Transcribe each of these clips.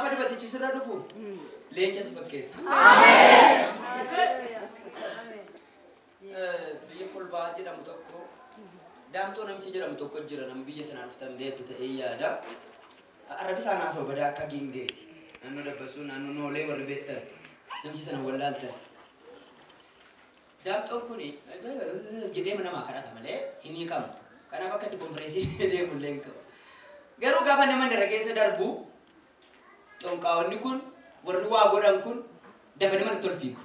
قافل بتجسر رفو لين جس بكيس بيقول بعض جرا متوقع دام تو نمشي جرا متوقع جرا نم بيجسنا نفتم بيت تأيي هذا الربي سانا سو بدأ كجينجيت أنو دبسون أنو نولي وربيت نمشي سنة ولالت دام تو كوني جدي منا ما كنا ثمله هني كم كنا فكرت كونفرنسي جدي مولين كم غيرو غافا نمان درجة سدربو تون كاون نكون وروا غوران كون دفن من تلفيك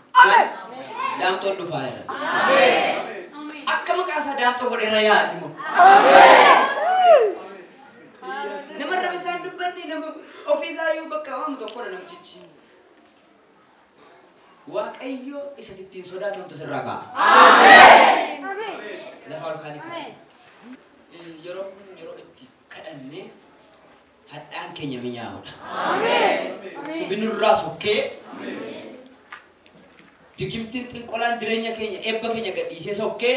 دام تو دفاير أكمل كاسا دام تو غوري ريان نمو نمر ربيسان دبني نمو أوفيسا يو بكاوام تو كورا نمشي واق أيو إسا تتين سودا تام تسرقا لا حول خاني كذا يرو إتي كأني هدان كينيا مياونا بنور راسو كي جكيمتين تنقلان درينيا كينيا إبا كينيا قد إيسيسو كي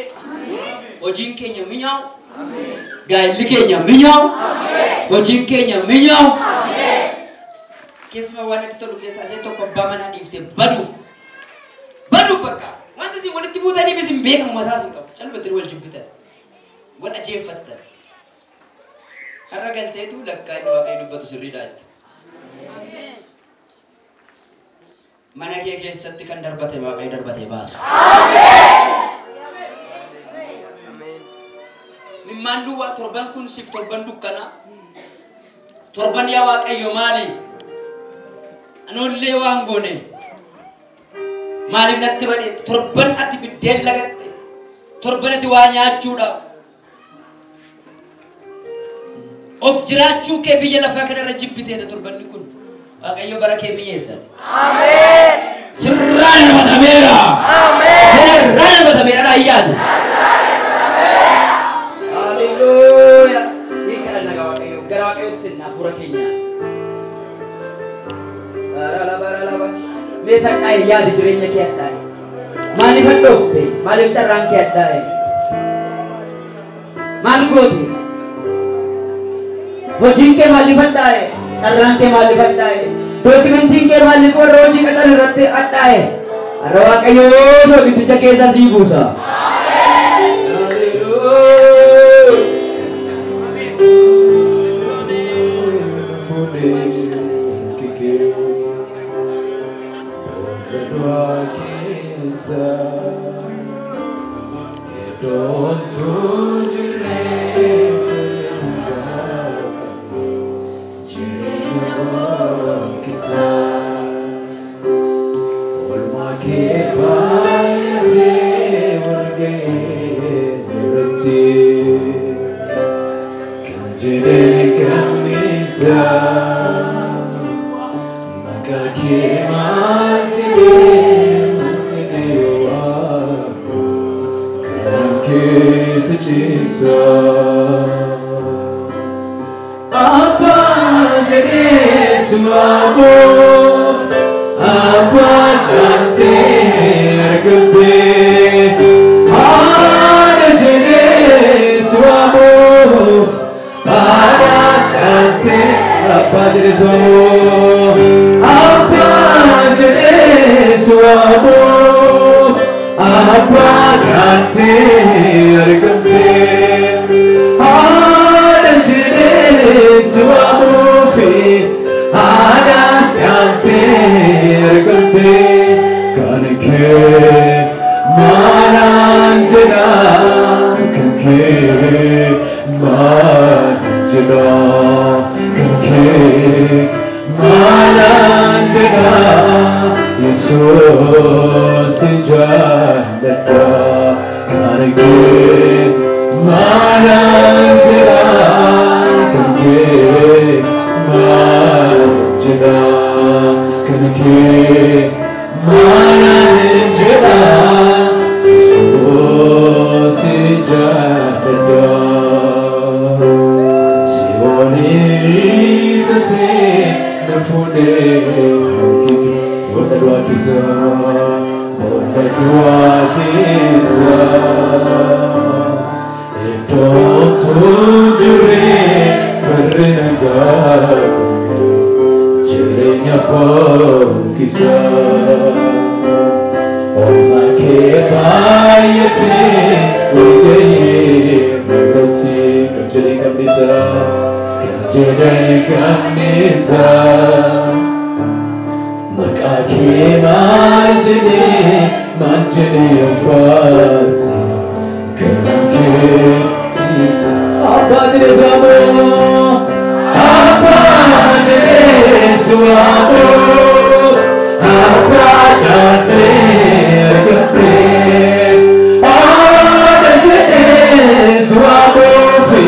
وجين كينيا مياو غايلي كينيا مياو وجين كينيا مياو كيسما وانا تتولو كيسا أسيتو كبامنا نيفتي بدو بكا وانت سي ولا تبوتا ني بيسم بيك متاسم كم چل بدر ول جبتا ولا اجيب فتا الرجل تيتو لكاي واقعي دبتو سري دات مانا كي كيست كان دربته واقعي دربته باس امين ممان دوا تربان كون سيف تربان دكنا تربان يا واقعي يومالي انو لي وانغوني مالي نتبني تربان أتي بدل لقت تربان توانيا جودا أفجرات شو كبيجي لفاكر رجيب بيتنا تربان نكون أكيد بركة ميسا آمين سرّان المتميرا آمين سرّان المتميرا راياد هاليلويا يكرر نجاوا كيو جرا كيو سنة فوركينيا بارا Besar ayah di jurinya kita, mali pendok deh, mali carang kita, manggut, hojing ke mali pandai, carang ke mali pandai, dokumenting ke mali ko roji kata ngerti adai, arwah kayu so gitu cakesa sibusa. jireenya fokkisa Oma kee baay'atee walgahii irratti kan jedhee gamnisa maqaa kee maal jedhee faarsi kan kee isa Abbaa jedhee saamoo Abbaa jedhee saamoo Abbaa jaatee argatee Abbaa jedhee saamoo fi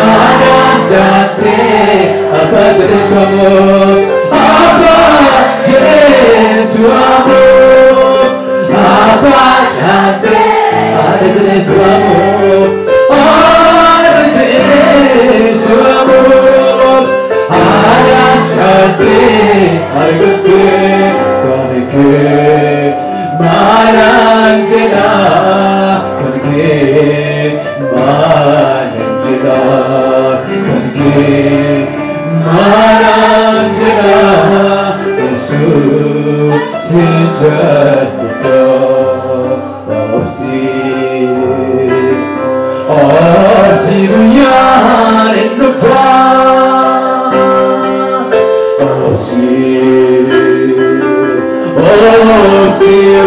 Abbaa jaatee Abbaa jedhee saamoo Abbaa jedhee saamoo Abbaa jaatee Abbaa jedhee saamoo Abbaa jedhee saamoo Abbaa jaatee argatee kan kee maalaan jedhaa kan kee maalaan jedhaa kan kee maalaan jedhaa Yesuus si jaalladha obsi guyyaan hin dhufaa obsi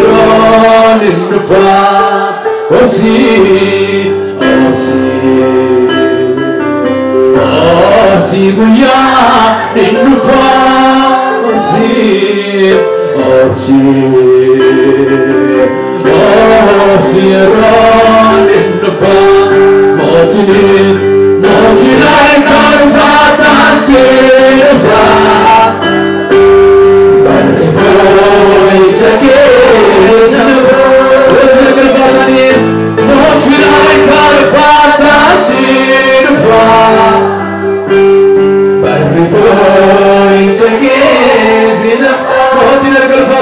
roon hin dhufaa obsi guyyaan hin dhufaa obsi roon hin dhufaa mootiin kan dhufaa barri boo'icha keessa mootiin kan dhufaa barri boo'icha keessa mootiin kan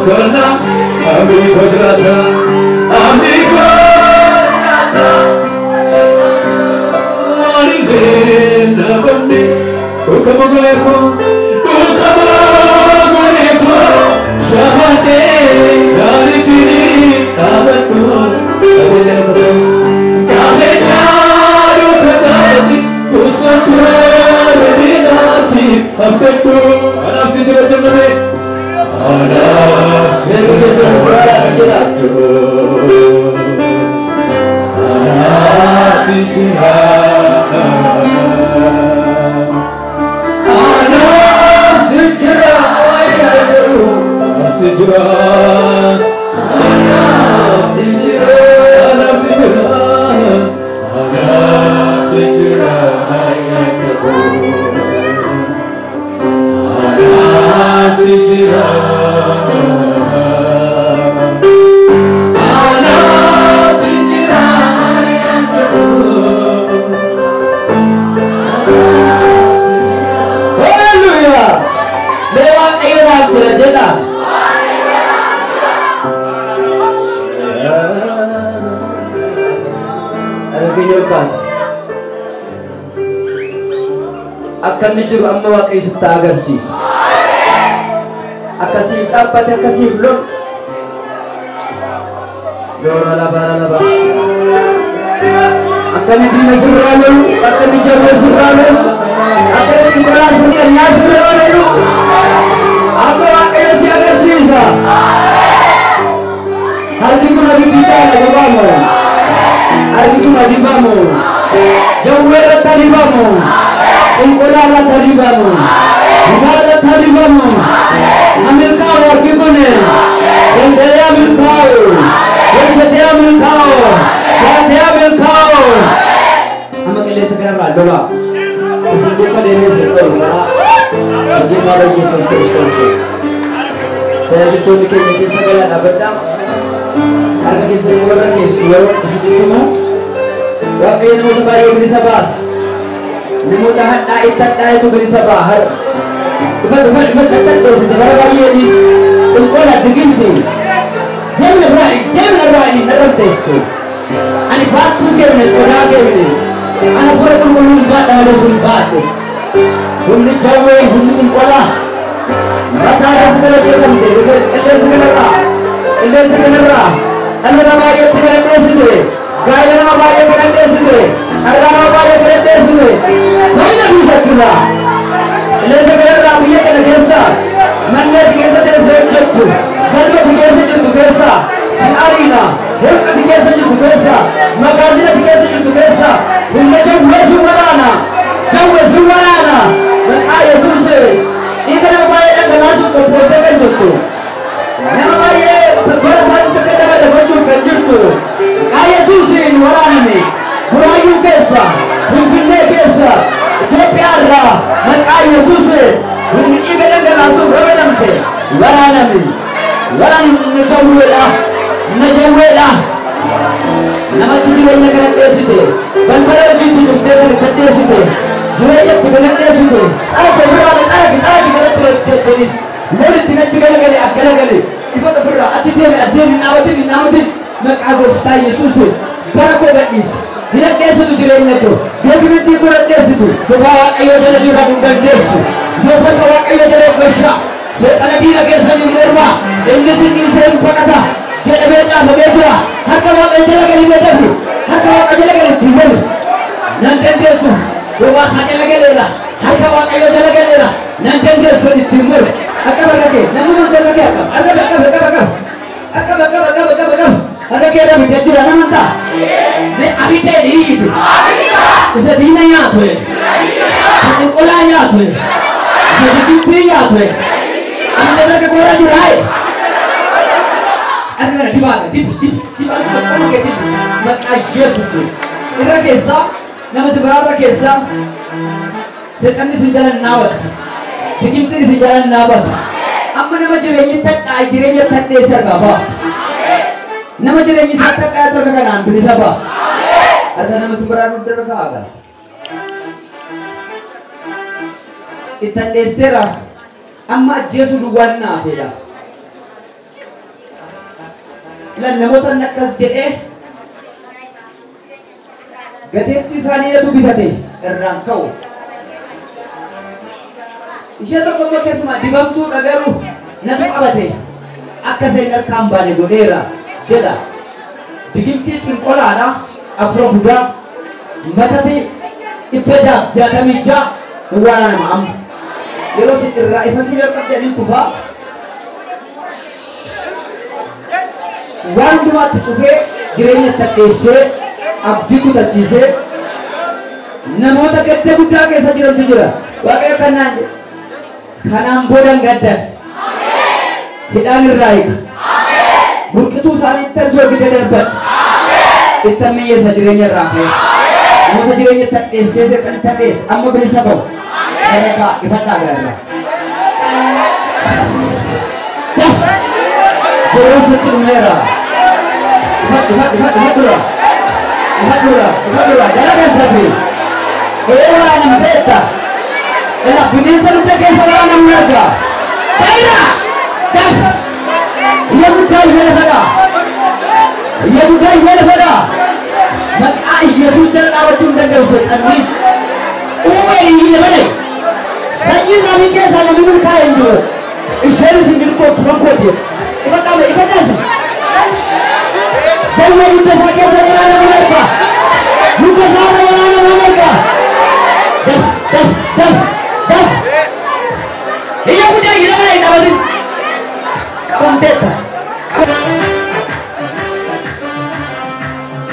Kona Ami Kodrata Ami Kodrata Arinda Bandi Ukamaguleko Ukamaguleko Shabate Garitini Tabatu Tabatu Kamedaru Katati Kusapura Binati Apetu Anam Sindira Jamane Anam Sindira Jamane Anam Sindira Sijra, Anam Sijra, Anam Sijra, Anam Sijra, Anam Sijra, Anam Sijra, Hallelujah. Dewa ayat jela. Akan jujur amma Waaqayyo sitti agarsiisu. Akkasiif dhaabbate akkasiif lolu. Loona laba. Akkani diina surraa lolu, akkani jabee surraa lolu, akkani qinqulaa surraa lolu. Amma Waaqayyo si agarsiisa. Harki kun abiddi caala gabaamo. Harki sun adibaamo. Jawwee irratti adibaamo. Inkolara taribamo, Igara taribamo, Amerikao argikone, Endea Amerikao, Enchete Amerikao, Yate Amerikao. Amakele sekarang doa, sesungguhnya demi sekolah, sesungguhnya Yesus Kristus. Dari itu bikin kita segala abadam, harga keseluruhan keseluruhan keseluruhan. Waktu ini untuk bayi bisa bahas. Mudah-mudahan dai itu bisa bahar. Depan terus setelah bayi ini sekolah begitu. Jangan ini dalam tes tu. Ani batu kemana orang kemana. Anak orang pun melibat ada sulbat. Bumi jauh bumi sekolah. Mata ada dalam deh. Ini sebenarnya. Anda bayi tidak presiden. Gaya nama bayi tidak presiden. Ada nama bayi tidak presiden. Mana bisa kita? Ini sebenarnya punya kena biasa. Mana biasa terus jatuh. Kalau biasa jatuh biasa. Sinarina. Kalau biasa jatuh biasa. Magazin biasa jatuh biasa. Bunda jauh suarana. Jauh suarana. Ayah susah. Ini nama bayi yang langsung terprotekan jatuh. Nama bayi berbahan terkadang ada bocor jatuh. Ayah susah suarana ni. Burayu kesa. Bunda kesa. Jopiara, maka Yesus ini kadang langsung berbenam ke, waranami najawela, nama tujuannya kerana presiden, bangkara itu cukupkan presiden, jualnya dengan presiden, apa kita kerana presiden, mulut tidak juga lagi, itu berapa, ati nama maka aku tahu Yesus, berapa betis. Dia desa tu dia ingat tu. Dia berhenti kurang desa tu. Bawa ayo jalan juga bukan desa. Dosa bawa ayo jalan bersah. Sekarang dia desa ni norma. Indonesia ni sering berkata. Jadi beca berbeza. Harga bawa ayo jalan kali beca tu. Harga bawa ayo jalan kali timur. Nanti desa. Bawa ayo jalan kali lah. Harga bawa ayo jalan kali lah. Nanti desa di timur. Akan berkata. Namun macam lagi akan. Akan. Ada kira beda juga namanta. Ne abite di itu. Bisa dinanya tu. Bisa kolanya tu. Bisa dipikirnya tu. Anda nak korang jurai. Akan di bawah. Di bawah ke di. Maka Yesus. Ira kisah. Nama sebenarnya kisah. Setan di sejalan nawat. Dikimti di sejalan nawat. Amma nama jurai tak akhirnya tak desa gabah. Nama jadi ini satu kaya terkanan beli siapa? Ada nama sebenarnya terkaga. Kita desera, amma Yesus luar na beda. lan namoota nakkas jedhee gateetti isaanii natu bitate irraan ka'u. Ishee tokko tokko keessumaa dibamtuu dhagaru natu qabate akka isheen harkaan baane godheera jedha. Digimtii xinqolaadha afura budaa matati 166 waraana nama amma. Yeroo isin irraa ifachuu jalqabdanii kufaa waan hundumaatti cufee jireenya saddeessee abdii kutachiisee namoota gadda guddaa keessa jirantu jira. Waaqayyo kanaan jedhe kanaan boodan gaddan hidhaan irraa hiika burqituu isaanii ittan soogidda darban ittan miyyeessa jireenya irraa ka'e namoota jireenya tadheessee seexan tadheesse amma bilisa ba'u dalagaa ifadhaa gaarraa jireenya sitti dhumeera ifadhura dalagaan tafi eeraa nama ta'etta ela bineensa dhufte keessa waraa namni argaa ta'ira iya guddaa ishee fedha iya guddaa ishee fedha maqaa Yesuus jala dhaabachuu hin danda'u seexanni uumee hin dabale sanyii isaanii keessaa namni milkaa'e hin jiru isheen isin milkooftu kan kooti ifadhaame ifadhaase jawwee dugda isaa keessa waraana nama argaa dugda isaa irra waraana nama argaa das iya guddaa ishee dabale hin dhabatin Contesta.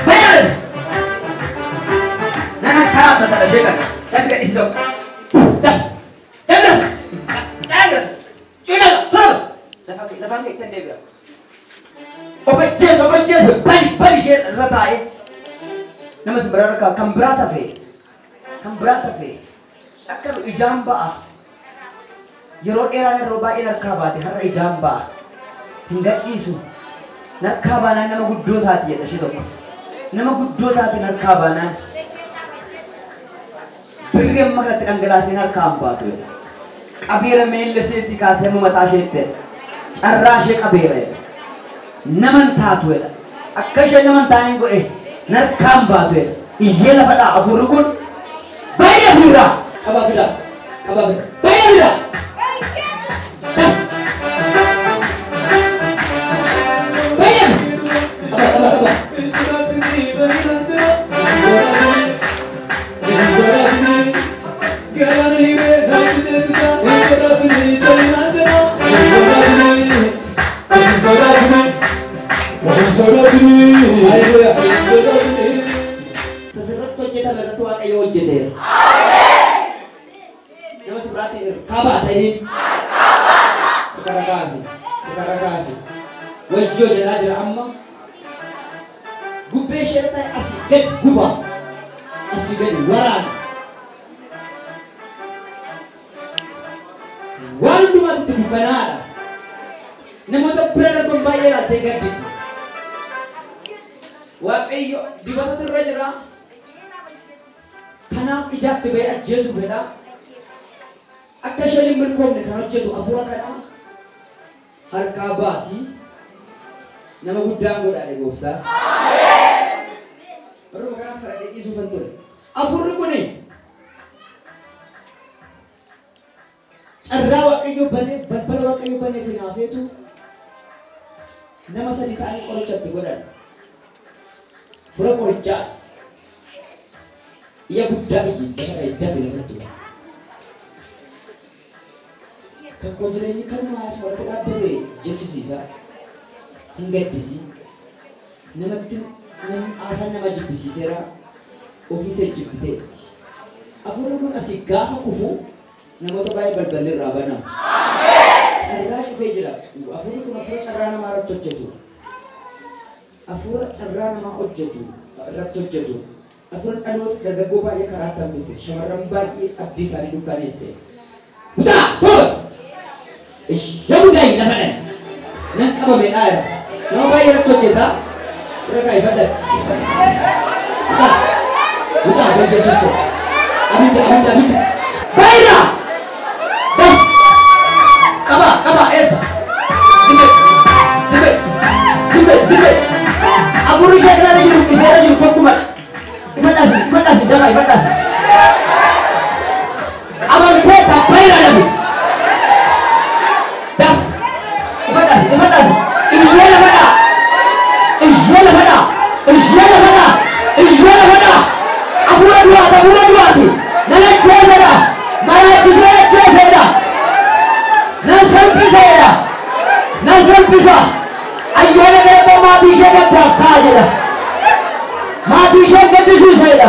Bayar. Nana kata tak ada. Tapi kat isu. Dah. Jangan. Cina, tur. Lepas kita dia. Obat balik je ratai. Nama sebenarnya kambrata fe. Akar ijamba. Yeroo dheeraa yeroo baay'ee harkaa baate har'a ijamba. Hin gadhiisu harkaa baanaan nama guddoo taati jedha ishee tokko nama guddoo taatiin harkaa baanaan birrii amma kanatti dhangalaaseen harkaa hin baatu qabeera miilla isheetti kaasee mataa isheetti carraa ishee qabeera naman taatu akka isheen naman taaniin godhe harkaa hin baatu iyyee lafadhaa afurri kun baay'ee fiira qaba fida baay'ee fida. Sesuatu kita berdoa kayak wujudnya. Yang seperti ini, kabar ini. Perkara kasih. Wujud jelas amma. Gubbe syaitan asigat gubah, asigat waran. Waran cuma itu benar. Namun tak pernah membayar tegar itu. Waaqayyo dibata turre jira kanaaf ijaatti ba'ee ajjeesu fedha akka shaliin milkoomne kan hojjetu afura kana harkaa baasii nama guddaan godhaadhe gooftaa baruma kanaaf kadhadhee dhiisuu kan ture afurri kuni carraa waaqayyo banee balbala waaqayyo banee fi naafeetu nama sadi ta'anii qorichatti godhan Pura korjat, ia budak ini benar ejak film itu. Kekojoran ini kan mas orang tu ada le, jadi sisa, hingga jadi, nama tu asal nama jadi sisera, office jadi. Aku orang asik gah kufu, nama tu bayi berbalir rabana. Cara juga jelas, aku orang cara nama orang tu jatuh. Afur carraa nama hojjetu irratti hojjetu afur dhaloota dargaggoo baay'ee karaa tambise shamarran baay'ee abdii isaanii dukkaaneesse butaa tola yamuudaayi lafa dhan nan qabame dhaaya nama baay'ee irratti hojjeta bira kaa'e badda butaa gaggeessuusu abidda baay'eedha qaba eessa zibe Nazarbiseera. Nazarbisa. Ayyaana beekoo maatii ishee gaddaaftaa jedha. Maatii ishee gaddisiiseedha.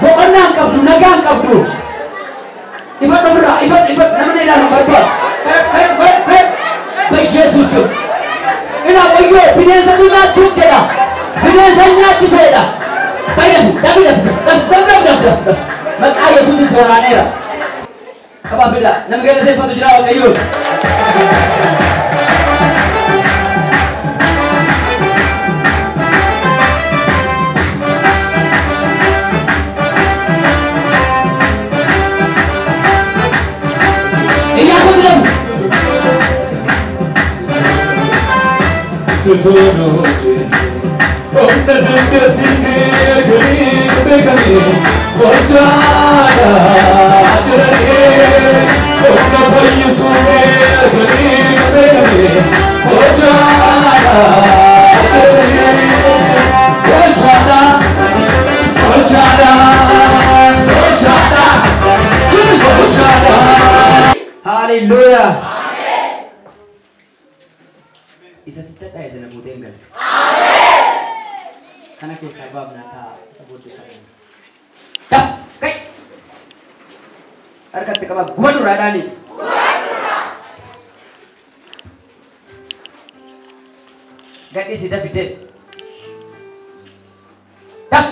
Boqonnaan qabdu, nagaan qabdu. Ifadhu ofirraa, ifadhu namni ilaalu barbaadu. Ba'isheesuus. Ila wayyoo bineensa nyaachuuf jedha. Bineensa nyaachiseedha. Dabi. Maqaa Yesuusin sooraaneera. Qabaafidha. Namni galateeffatu jira Waaqayyoon. Hallelujah. Isa sitadha isa namoota hin galte. Kana keessaa baafna ta'a isa booddee qabna. Daf! Kai! Harkatti qaba guba duraadhaani. Gadhiisi dafidee. Daf!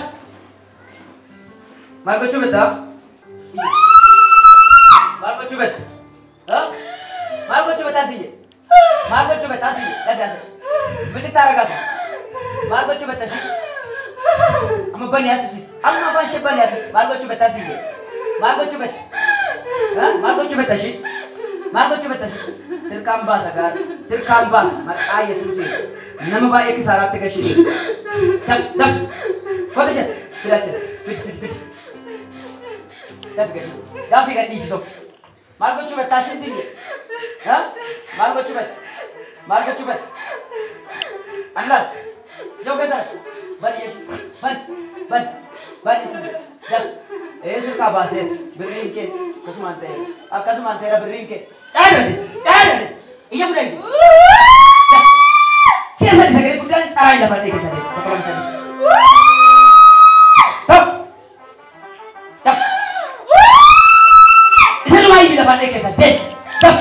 Maal gochuu beektaa? Maal gochuu beektaa? Maal gochuu beektaa siyye? Maal gochuu beektaa siyye? Daddaasa. Bini taaragaata. Maal gochuu beektaa shi? Amma bani asisi. Amma afaan ishee bani asisi. Maal gochuu beektaa siyye? Maal gochuu beektaa? Maal gochuu beektaa shi? Maal gochuu beektaa shi? Sirkaan baasa gaara. Sirkaan baasa. Maqaa Yesuusiin. Nama baay'ee kisaaraatti gashidee. Daf. Kota jees. Filaachas. Fid. Daf gadhiisi. Dafii gadhiisi sok. Maal gochuu beektaa shi siyye? Maal gochuu beektaa? Maal gochuu beektaa? Anlaal. Jauh kesana. Bani yesu. Bani sini. Jam. Sirkaa baasee birriin kee akkasumaan ta'eera birriin kee. Caadade. Iyya fudhani. Siya sadi sagalee guddaan caraa hin lafadhee keessadee. Bakka lama sadii. Daf. Isa lumaa hin lafadhee keessadee. Daf.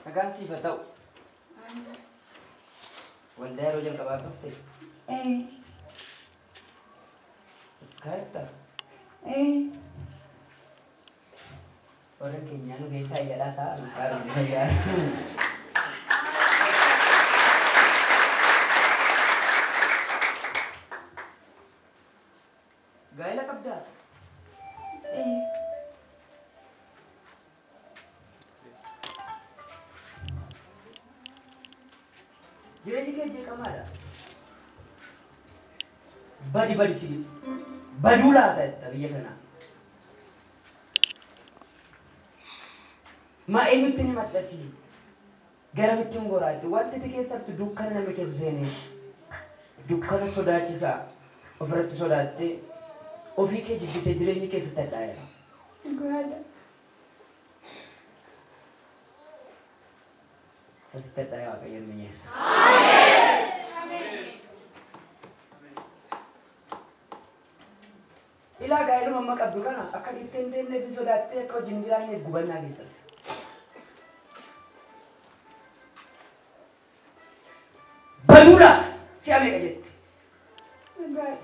Nagaan siif haa ta'u. Waldaa yeroo jalqabaa dhufte. Iskaayetta. Warra keenyaa nu keessaa iyyadhaa ta'a. Isaa dhufu fayyaa. Gaa'ela qabdaa? Jireenyi kee jeeqamaadha. Badi si baduu laata jetta biyya kanaa. Maa eenyutti ni maxxasi? Garamitti hin goraatti? Wanti ati keessatti dukkana namni keessa seenee dukkana sodaachisaa ofirratti sodaattee ofii kee jibbitee jireenyi keessatti hadhaa'eera. Gaada. Sasitti hadhaa'ee Waaqayyoon mi'eessa. Ilaa gaa'eluma amma qabdu kana akka dhiiftee hin deemnee fi sodaattee akka wajjin jiraanneef gubannaa keessatti. Baduudha si'a meeqa jette? Gaada.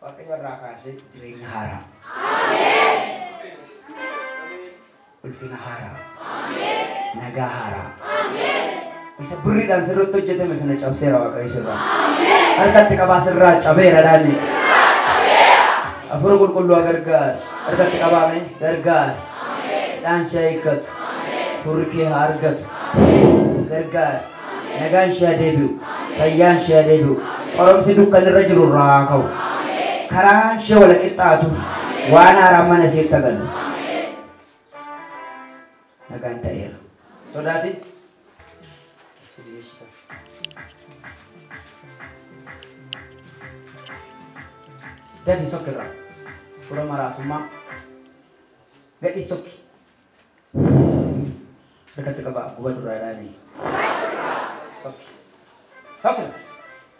Waaqayyo irraa kaasee jireenya haaraa. Ulfina haaraa. Nagaa haaraa. Isa birriidhaan sirriitti hojjetame sana cabseera Waaqayyo sirraa. Harkatti qabaa sirraa cabeera dhaanne. Afur qulqulluu gargaar. Harkatti qabaame gargaar. Dhaan ishee eeggatu. Furri kee haa argatu. Gargaar. Nagaan ishee adeebi'u. Fayyaan ishee adeebi'u. Qoromsi dukkan irra jiru irraa ka'u. Karaan ishee wal qixxaatu. Wana ramana sirta galu. Nagaan ta'eera. Sodaati. Gadi sokkirra. Fura maraatummaa. Gadi sokki. Harkatti qaba guba duraadhaani. Sokki. Sokkirra.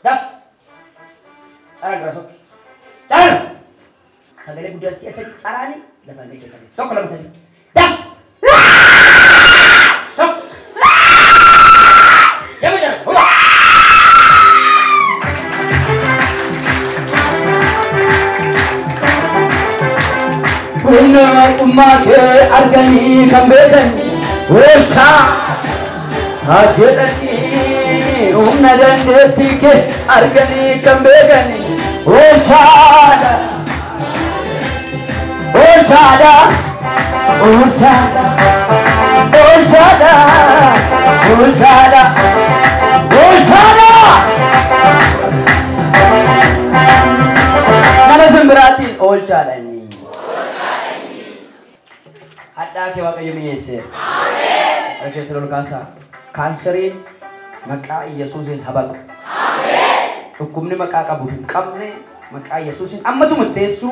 Daf. Cara gara sokki. Cara. Sagalee guddaa si'a sadi caraani lafaan deeggarsa sadi. Tokko lama sadi. Daf. Umma ke argani kambedan wesa hajedani umna dandeti ke argani kambedan wesada wesada wesada wesada wesada wesada mana sembrati olchadani Ada ke Waaqayyo miyeesse. Amen. Rakee sirrii kaasaa. Kaanseriin maqaa Yesuusiin habaqu. Amen. Dhukkubni maqaa qabu hin qabne maqaa Yesuusiin ammatuma teessu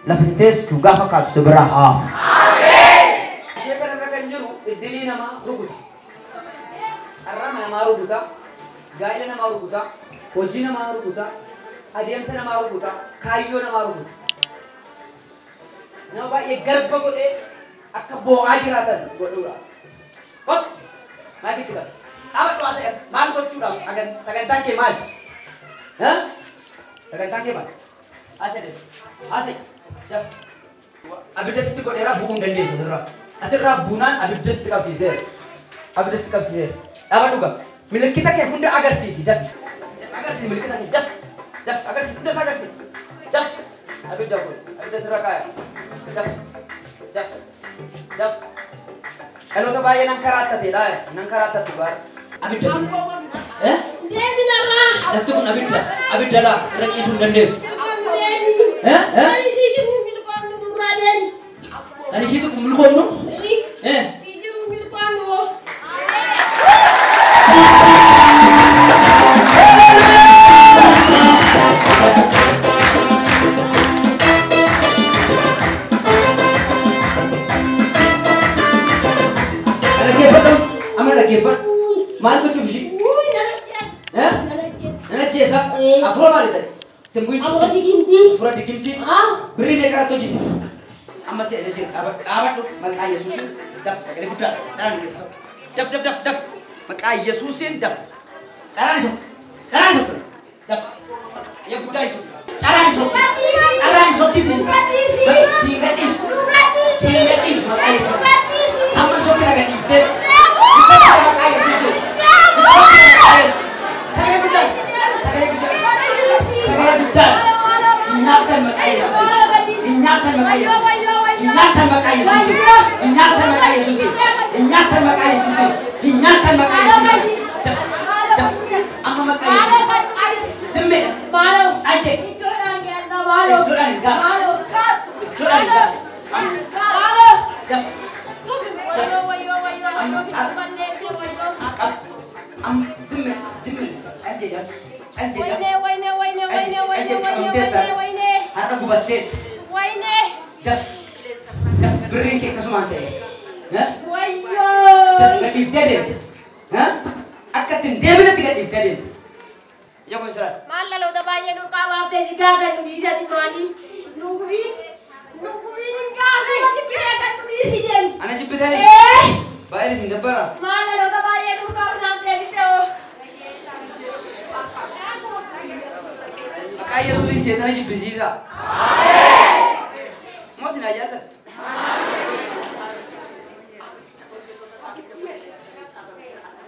lafa teessu gaafa kaatu sibira haa. Amen. Ishee kana irra kan jiru iddilii namaa rukuta. Carraa namaa rukuta. Gaa'ela namaa rukuta. Hojii namaa rukuta. Adeemsa namaa rukuta. Kaayyoo namaa rukuta. Nama baay'ee garba godhee akka boo'aa jiraatan godhuudha. Kot! Maal itti qaba? Dhaabadhu asee maal gochuudhaaf sagantaan kee maali? Sagantaan kee maali? Asee deemu. Asee. Daf. Abidda sitti godheeraa bu'uu hin dandeessu asirraa. Asirraa buunaan abidda sitti qabsiiseera. Abidda sitti qabsiiseera. Dhaabadhu qaba. Milikkita kee hunda agarsiisi. Daf. Agarsiisi milikkita kee. Daf. Daf. Agarsiisi. Hunda isaa agarsiisi. Daf. Abidda kun. Abidda sirraa kaaya. Daf. Daf. Daf. Dhaloota baay'ee nan karaattatedha. Nan karaattattu baay'ee. Abidda kun. Deeminarraa. Lafti kun abidda. Abidda laa irra ciisuu hin dandeessu. Kan isii jiru milkoomnu duraa deemi. Kan isii jiru milkoomnu? Isii jiru milkoomnu. Maal gochuuf ishii? Nana jeesa? Afura maalidhaati? Timbuun? Afura digimtii. Afura digimtii? Birrii meeqa irratti hojjisiisa? Amma si ajajee dhaabadhu maqaa Yesuusiin daf sagalee guddaadha. Caraan keessa soqa. Daf daf daf daf maqaa Yesuusiin daf. Caraan soqa. Caraan soqa. Daf. Yaa guddaa isu. Caraan soqa. Caraan soqisi. Siin gadhiisu. Siin gadhiisu maqaa Yesuusiin. Amma soqi na gadhiiftee. Soqi na maqaa Yesuusiin. Ingatan maqaa Yesuusiin. Ingatan maqaa Yesuusiin. Ingatan maqaa Yesuusiin. Ingatan maqaa Yesuusiin. Ingatan maqaa Yesuusiin. Ingatan maqaa Yesuusiin. Amma maqaa Yesuusiin. Simbee. Maalo. Aje. Iddoodhaan geedda maalo. Iddoodhaan gaa. Maalo. Iddoodhaan gaa. Maalo. Daf. Wayyoo. Balleessee wayyoo. Simbee. Aje daf. Aje daf. Wayne. Har'a gubattee. Wayne. Daf. Birriin kee akkasumaan ta'e. Wayyoo. Gadhiiftee deemte. Akka ittiin deebinetti gadhiiftee deemte. Ija kun Israa'el. Maal dhaloota baay'ee nurkaa baaftee si gaagan nu dhiisati maali? Nungubiin hin kaasee jibbitee kan nu dhiisi deemi. Ana jibbitanii? Baay'een isin dabbara. Maal dhaloota baay'ee nurkaa binaan deebite oo. Maqaa Yesuusiin seetana jibbisiisa. Moo isin haa jaallattu?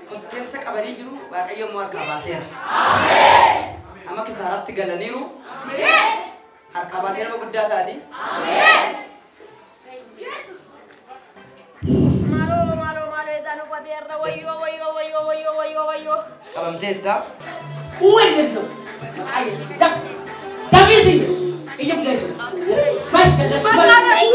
Kotteessa qabanii jiru Waaqayyo immoo harkaa baaseera. Amma kisaaratti galaniiru. Harkaa baatee nama guddaa taati. Maaloo isaan uffate wayyoo. Qabamteetta. Uwween deemtu. Maqaa Yesuusiin daf. Dafiisi. Ija guddaa Yesuus. Bye. Maqaa